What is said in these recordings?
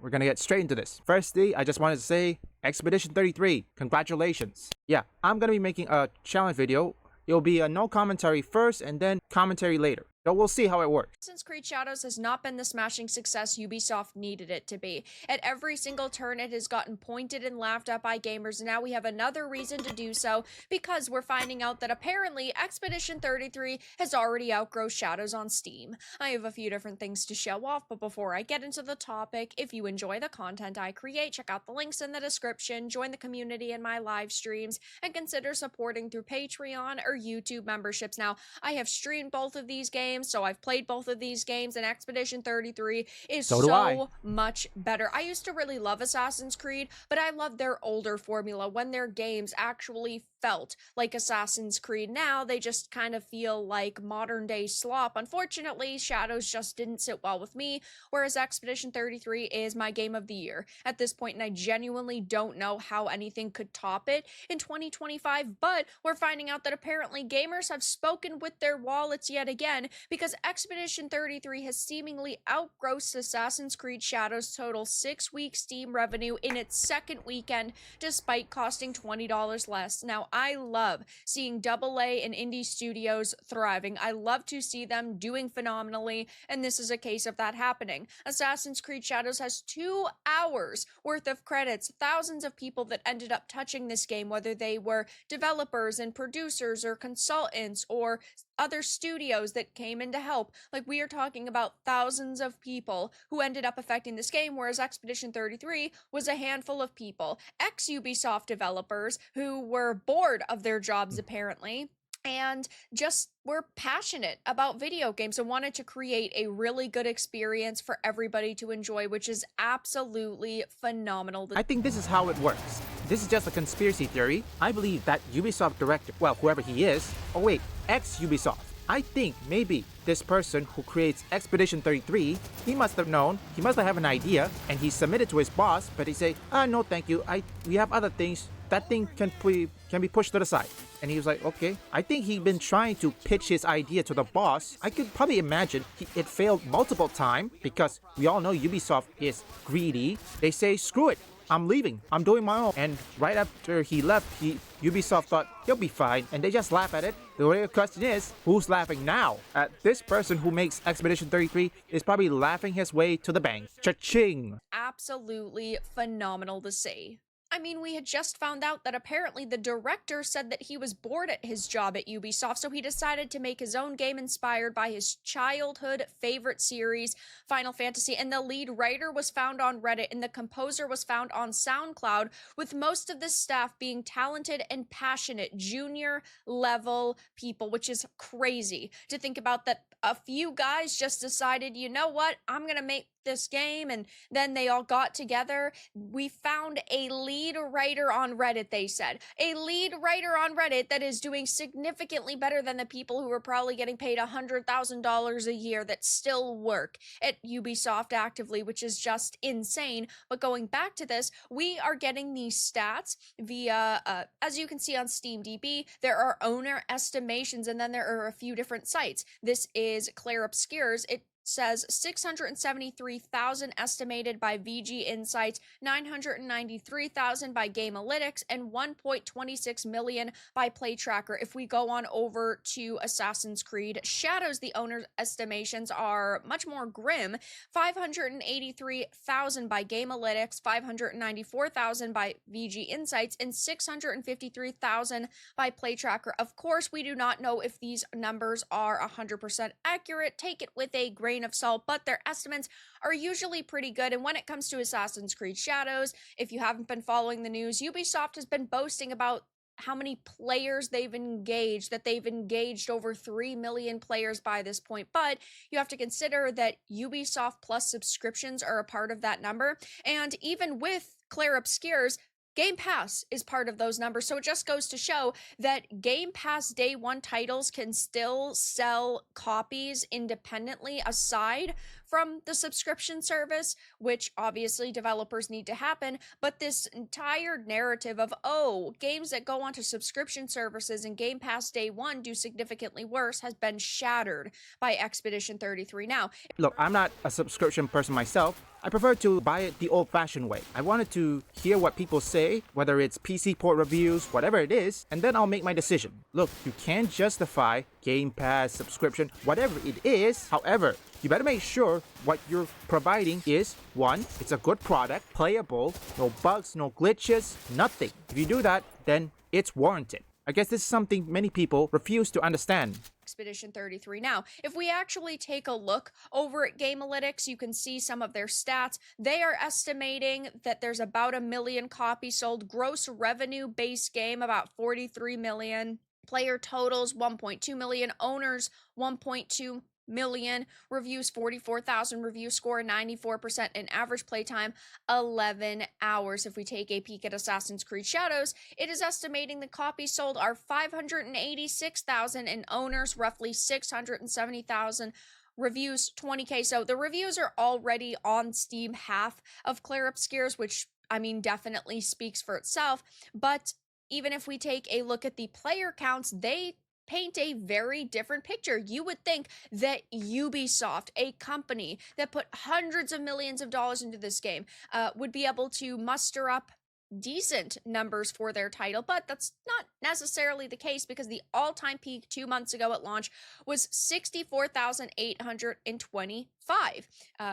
we're gonna get straight into this. Firstly, I just wanted to say, Expedition 33, congratulations. Yeah, I'm gonna be making a challenge video. It'll be a no commentary first and then commentary later. So we'll see how it works. Assassin's Creed Shadows has not been the smashing success Ubisoft needed it to be. At every single turn, it has gotten pointed and laughed at by gamers, and now we have another reason to do so, because we're finding out that apparently Expedition 33 has already outgrown Shadows on Steam. I have a few different things to show off, but before I get into the topic, if you enjoy the content I create, check out the links in the description, join the community in my live streams, and consider supporting through Patreon or YouTube memberships. Now, I have streamed both of these games, so I've played both of these games, and Expedition 33 is so much better. I used to really love Assassin's Creed, but I love their older formula when their games actually felt like Assassin's Creed. Now they just kind of feel like modern day slop. Unfortunately, Shadows just didn't sit well with me, whereas Expedition 33 is my game of the year at this point, and I genuinely don't know how anything could top it in 2025, but we're finding out that apparently gamers have spoken with their wallets yet again, because Expedition 33 has seemingly outgrossed Assassin's Creed Shadows' total 6-week Steam revenue in its second weekend, despite costing $20 less. Now, I love seeing AA and indie studios thriving. I love to see them doing phenomenally, and this is a case of that happening. Assassin's Creed Shadows has 2 hours worth of credits, thousands of people that ended up touching this game, whether they were developers and producers or consultants or other studios that came in to help. Like, we are talking about thousands of people who ended up affecting this game, whereas Expedition 33 was a handful of people. Ex-Ubisoft developers who were bored of their jobs, apparently, and just were passionate about video games and wanted to create a really good experience for everybody to enjoy, which is absolutely phenomenal. I think this is how it works. This is just a conspiracy theory. I believe that Ubisoft director, well, whoever he is, oh wait, ex-Ubisoft. I think maybe this person who creates Expedition 33, he must have known, he must have an idea, and he submitted to his boss, but he say, no thank you, we have other things, that thing can be pushed to the side. And he was like, okay. I think he'd been trying to pitch his idea to the boss. I could probably imagine it failed multiple times, because we all know Ubisoft is greedy. They say, screw it, I'm leaving, I'm doing my own. And right after he left, Ubisoft thought he'll be fine, and they just laugh at it. The real question is, who's laughing now? This person who makes Expedition 33 is probably laughing his way to the bank. Cha-ching! Absolutely phenomenal to see. I mean, we had just found out that apparently the director said that he was bored at his job at Ubisoft, so he decided to make his own game inspired by his childhood favorite series, Final Fantasy, and the lead writer was found on Reddit, and the composer was found on SoundCloud, with most of the staff being talented and passionate junior level people, which is crazy to think about, that a few guys just decided, you know what, I'm gonna make this game, and then they all got together. We found a lead writer on Reddit, they said. A lead writer on Reddit that is doing significantly better than the people who are probably getting paid $100,000 a year that still work at Ubisoft actively, which is just insane. But going back to this, we are getting these stats via, as you can see on SteamDB, there are owner estimations, and then there are a few different sites. This is Clair Obscur's. It says 673,000 estimated by VG Insights, 993,000 by Gamealytics, and 1.26 million by PlayTracker. If we go on over to Assassin's Creed Shadows, the owner's estimations are much more grim. 583,000 by Gamealytics, 594,000 by VG Insights, and 653,000 by PlayTracker. Of course, we do not know if these numbers are 100% accurate. Take it with a grain of salt, but their estimates are usually pretty good. And when it comes to Assassin's Creed Shadows, if you haven't been following the news, Ubisoft has been boasting about how many players they've engaged, that they've engaged over 3 million players by this point. But you have to consider that Ubisoft Plus subscriptions are a part of that number. And even with Clair Obscur's, Game Pass is part of those numbers, so it just goes to show that Game Pass Day 1 titles can still sell copies independently aside from the subscription service, which obviously developers need to happen, but this entire narrative of, oh, games that go onto subscription services and Game Pass Day 1 do significantly worse has been shattered by Expedition 33. Now, look, I'm not a subscription person myself. I prefer to buy it the old-fashioned way. I wanted to hear what people say, whether it's PC port reviews, whatever it is, and then I'll make my decision. Look, you can't justify Game Pass, subscription, whatever it is. However, you better make sure what you're providing is, one, it's a good product, playable, no bugs, no glitches, nothing. If you do that, then it's warranted. I guess this is something many people refuse to understand. Expedition 33. Now, if we actually take a look over at Gamealytics, you can see some of their stats. They are estimating that there's about 1 million copies sold. Gross revenue base game, about 43 million. Player totals, 1.2 million. Owners, 1.2 million. Reviews, 44,000. Review score, 94%. And average playtime, 11 hours. If we take a peek at Assassin's Creed Shadows, it is estimating the copies sold are 586,000 and owners roughly 670,000. Reviews, 20K. So the reviews are already on Steam, half of Clair Obscur's, which, I mean, definitely speaks for itself. But even if we take a look at the player counts, they paint a very different picture. You would think that Ubisoft, a company that put hundreds of millions of dollars into this game, would be able to muster up decent numbers for their title, but that's not necessarily the case because the all-time peak 2 months ago at launch was 64,825.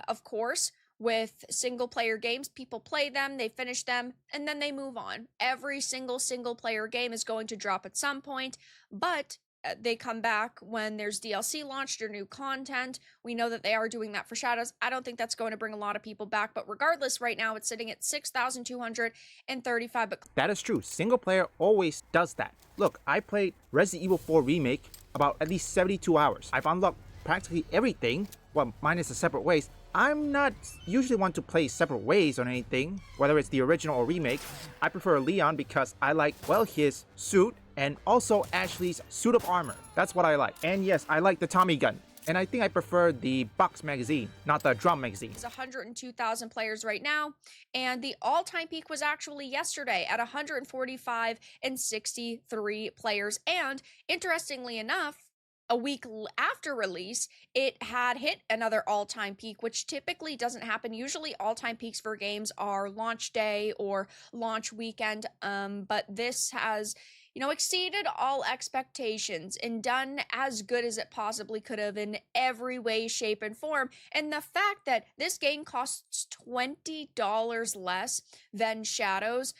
Of course, with single-player games, people play them, they finish them, and then they move on. Every single-player game is going to drop at some point, but they come back when there's DLC launched or new content. We know that they are doing that for Shadows. I don't think that's going to bring a lot of people back, but regardless, right now it's sitting at 6,235. But that is true. Single player always does that. Look, I played Resident Evil 4 Remake about at least 72 hours. I've unlocked practically everything, well, minus the separate ways. I'm not usually one to play separate ways on anything, whether it's the original or remake. I prefer Leon because I like, well, his suit and also Ashley's suit of armor. That's what I like. And yes, I like the Tommy gun. And I think I prefer the box magazine, not the drum magazine. It's 102,000 players right now, and the all-time peak was actually yesterday at 145 and 63 players. And interestingly enough, a week after release, it had hit another all-time peak, which typically doesn't happen. Usually all-time peaks for games are launch day or launch weekend, but this has, exceeded all expectations and done as good as it possibly could have in every way, shape, and form. And the fact that this game costs $20 less than Shadows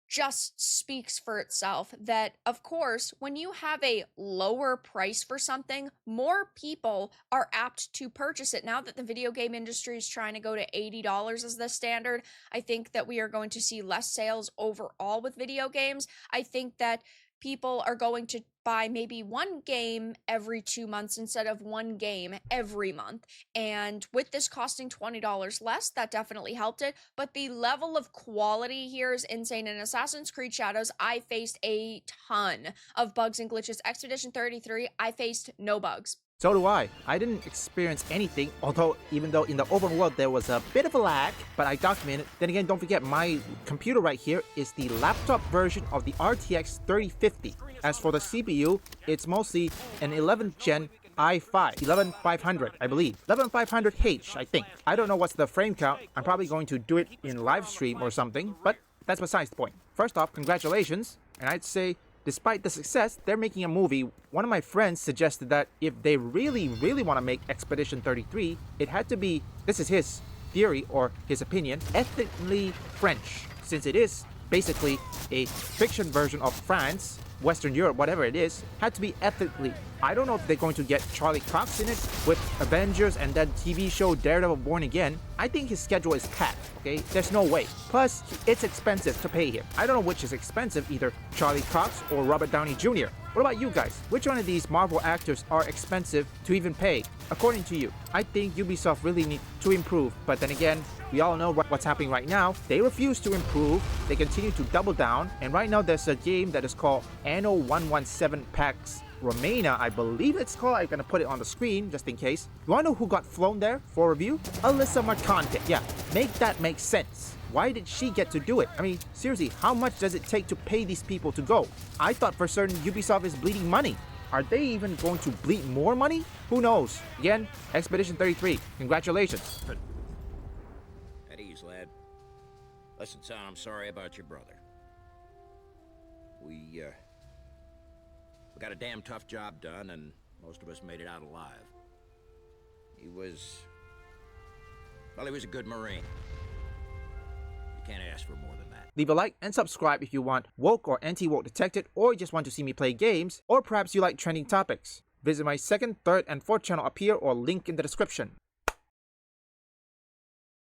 just speaks for itself. That, of course, when you have a lower price for something, more people are apt to purchase it. Now that the video game industry is trying to go to $80 as the standard, I think that we are going to see less sales overall with video games. I think that people are going to buy maybe one game every 2 months instead of one game every month. And with this costing $20 less, that definitely helped it. But the level of quality here is insane. In Assassin's Creed Shadows, I faced a ton of bugs and glitches. Expedition 33, I faced no bugs. So do I. I didn't experience anything, even though in the open world there was a bit of a lag, but I documented. Then again, don't forget my computer right here is the laptop version of the RTX 3050. As for the CPU, it's mostly an 11th gen i5, 11500, I believe. 11500H, I think. I don't know what's the frame count. I'm probably going to do it in live stream or something, but that's besides the point. First off, congratulations. And I'd say, despite the success, they're making a movie. One of my friends suggested that if they really want to make Expedition 33, it had to be, this is his theory or his opinion, ethnically French, since it is basically a fiction version of France, Western Europe, whatever it is, had to be ethnically. I don't know if they're going to get Charlie Cox in it with Avengers and then TV show Daredevil Born Again. I think his schedule is packed, okay? There's no way. Plus, it's expensive to pay him. I don't know which is expensive, either Charlie Cox or Robert Downey Jr. What about you guys? Which one of these Marvel actors are expensive to even pay? According to you, I think Ubisoft really needs to improve, but then again, we all know what's happening right now. They refuse to improve, they continue to double down, and right now there's a game that is called Anno 117 Pax Romania, I believe it's called. I'm gonna put it on the screen just in case. You wanna know who got flown there for review? Alyssa Marcante. Yeah, make that make sense. Why did she get to do it? I mean, seriously, how much does it take to pay these people to go? I thought for certain Ubisoft is bleeding money. Are they even going to bleed more money? Who knows? Again, Expedition 33, congratulations. lad. Listen, son, I'm sorry about your brother. We got a damn tough job done, and most of us made it out alive. He was a good Marine. You can't ask for more than that. Leave a like and subscribe if you want woke or anti-woke detected, or you just want to see me play games, or perhaps you like trending topics. Visit my second, third, and fourth channel up here or link in the description.